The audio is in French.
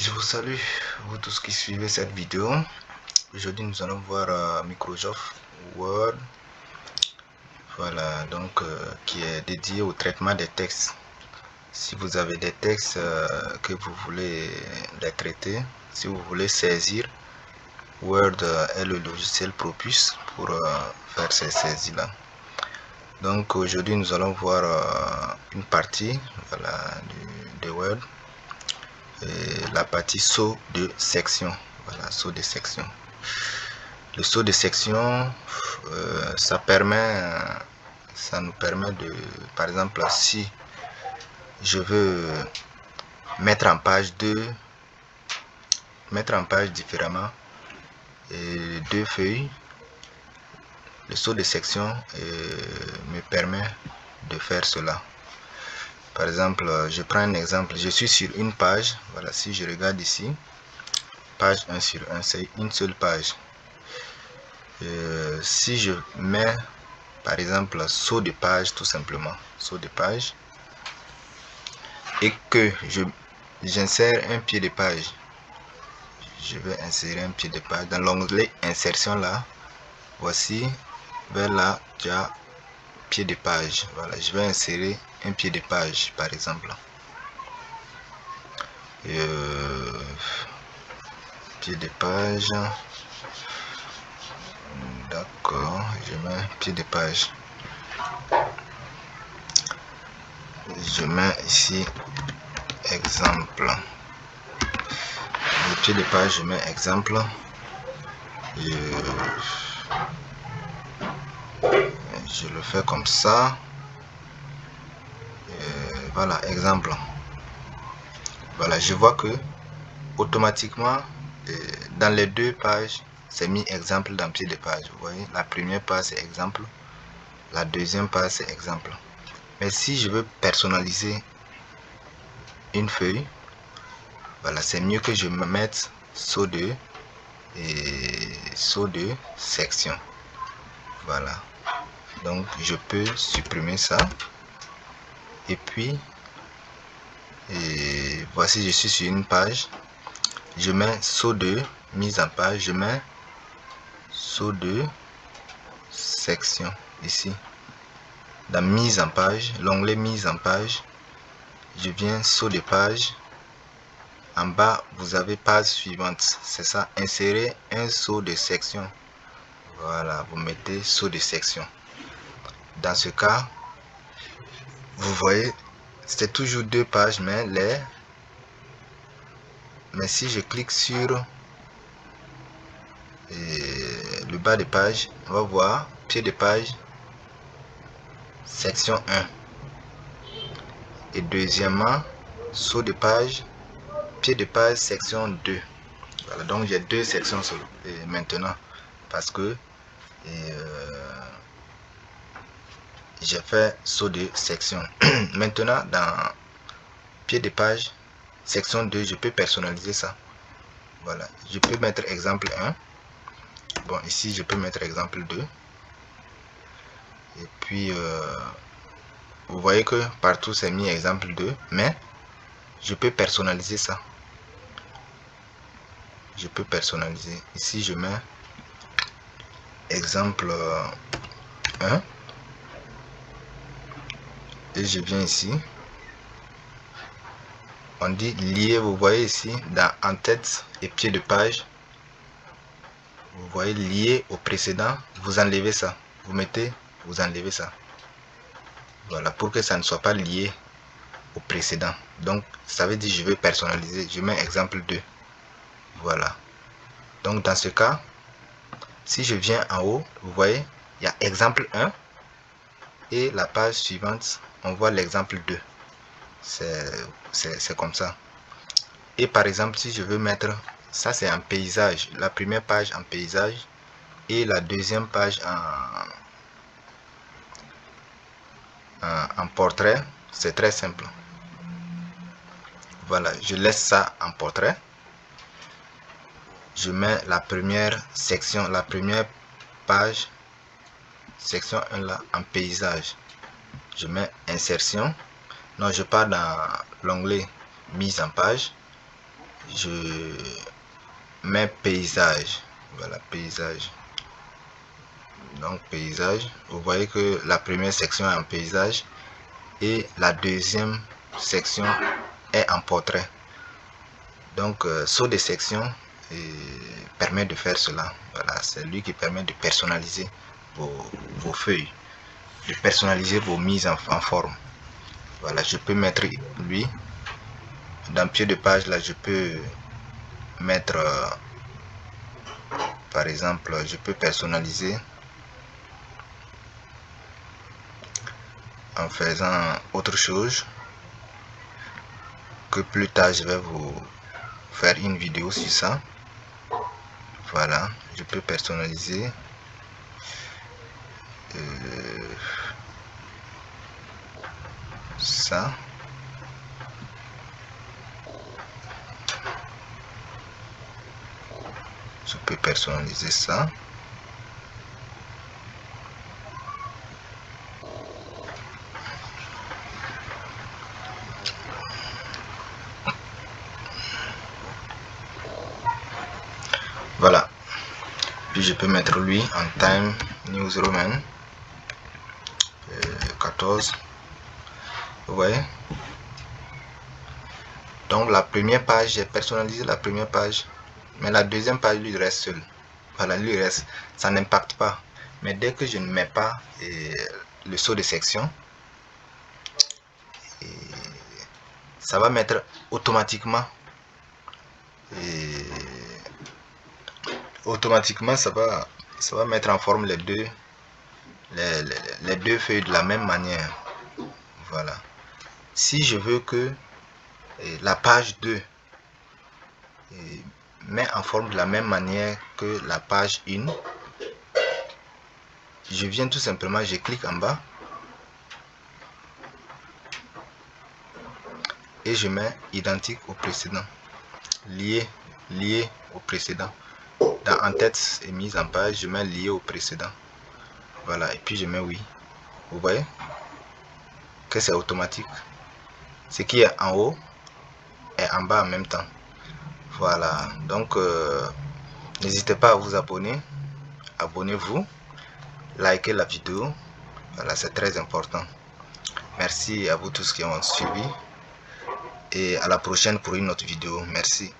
Je vous salue, vous tous qui suivez cette vidéo. Aujourd'hui, nous allons voir Microsoft Word, voilà, donc qui est dédié au traitement des textes. Si vous avez des textes que vous voulez les traiter, si vous voulez saisir, Word est le logiciel propice pour faire ces saisies-là. Donc aujourd'hui, nous allons voir une partie, voilà, de Word. Et la partie saut de section, voilà, saut de section. Le saut de section, ça nous permet de, par exemple, si je veux mettre en page différemment et deux feuilles, le saut de section me permet de faire cela. Par exemple, je prends un exemple, je suis sur une page, voilà, si je regarde ici, page 1 sur 1, c'est une seule page. Si je mets, par exemple, saut de page, tout simplement, saut de page, et que j'insère un pied de page, je vais insérer un pied de page dans l'onglet insertion là, voici, vers là, tu as pied de page, voilà, je vais insérer un pied de page, par exemple. Pied de page, d'accord, je mets pied de page, je mets ici exemple, le pied de page, je mets exemple, je le fais comme ça, voilà, exemple. Voilà, je vois que automatiquement dans les deux pages c'est mis exemple dans pied de page. Vous voyez, la première page c'est exemple, la deuxième page c'est exemple. Mais si je veux personnaliser une feuille, voilà, c'est mieux que je me mette saut de section. Voilà, donc je peux supprimer ça et puis voici, je suis sur une page, je mets saut de mise en page, je mets saut de section ici dans mise en page, l'onglet mise en page, je viens saut de page, en bas vous avez page suivante, c'est ça, insérer un saut de section, voilà, vous mettez saut de section. Dans ce cas, vous voyez, c'est toujours deux pages, mais si je clique sur le bas de page, on va voir pied de page section 1 et deuxièmement saut de page pied de page section 2. Voilà, donc j'ai deux sections maintenant parce que j'ai fait saut de section. Maintenant dans pied de page section 2, je peux personnaliser ça. Voilà, je peux mettre exemple 1. Bon, ici je peux mettre exemple 2 et puis vous voyez que partout c'est mis exemple 2, mais je peux personnaliser ça. Je peux personnaliser. Ici je mets exemple 1 et je viens ici, on dit lier, vous voyez ici dans en tête et pied de page, vous voyez lié au précédent, vous enlevez ça, vous mettez, vous enlevez ça, voilà, pour que ça ne soit pas lié au précédent. Donc ça veut dire je vais personnaliser, je mets exemple 2, voilà. Donc dans ce cas, si je viens en haut, vous voyez il y a exemple 1 et la page suivante on voit l'exemple 2. C'est comme ça. Et par exemple, si je veux mettre ça, c'est en paysage, la première page en paysage et la deuxième page en portrait, c'est très simple. Voilà, je laisse ça en portrait, je mets la première section, la première page section 1 là en paysage, je mets insertion, non, je pars dans l'onglet mise en page, je mets paysage. Voilà, paysage. Donc paysage, vous voyez que la première section est en paysage et la deuxième section est en portrait. Donc saut de section permet de faire cela. Voilà, c'est lui qui permet de personnaliser vos feuilles, de personnaliser vos mises en forme. Voilà, je peux mettre lui dans pied de page. Là je peux mettre par exemple, je peux personnaliser en faisant autre chose que plus tard je vais vous faire une vidéo sur ça. Voilà, je peux personnaliser ça. Je peux personnaliser ça. Voilà. Puis je peux mettre lui en Time News Roman 14. Vous voyez? Donc la première page, j'ai personnalisé la première page. Mais la deuxième page lui reste seul. Voilà, lui reste. Ça n'impacte pas. Mais dès que je ne mets pas le saut de section, ça va mettre automatiquement. Automatiquement, ça va mettre en forme les deux feuilles de la même manière. Voilà. Si je veux que la page 2 met en forme de la même manière que la page 1, je viens tout simplement, je clique en bas et je mets identique au précédent, lié au précédent. Dans en tête et mise en page, je mets lié au précédent. Voilà, et puis je mets oui. Vous voyez que c'est automatique. Ce qui est en haut est en bas en même temps. Voilà, donc n'hésitez pas à vous abonner. Abonnez-vous, likez la vidéo. Voilà, c'est très important. Merci à vous tous qui ont suivi. Et à la prochaine pour une autre vidéo. Merci.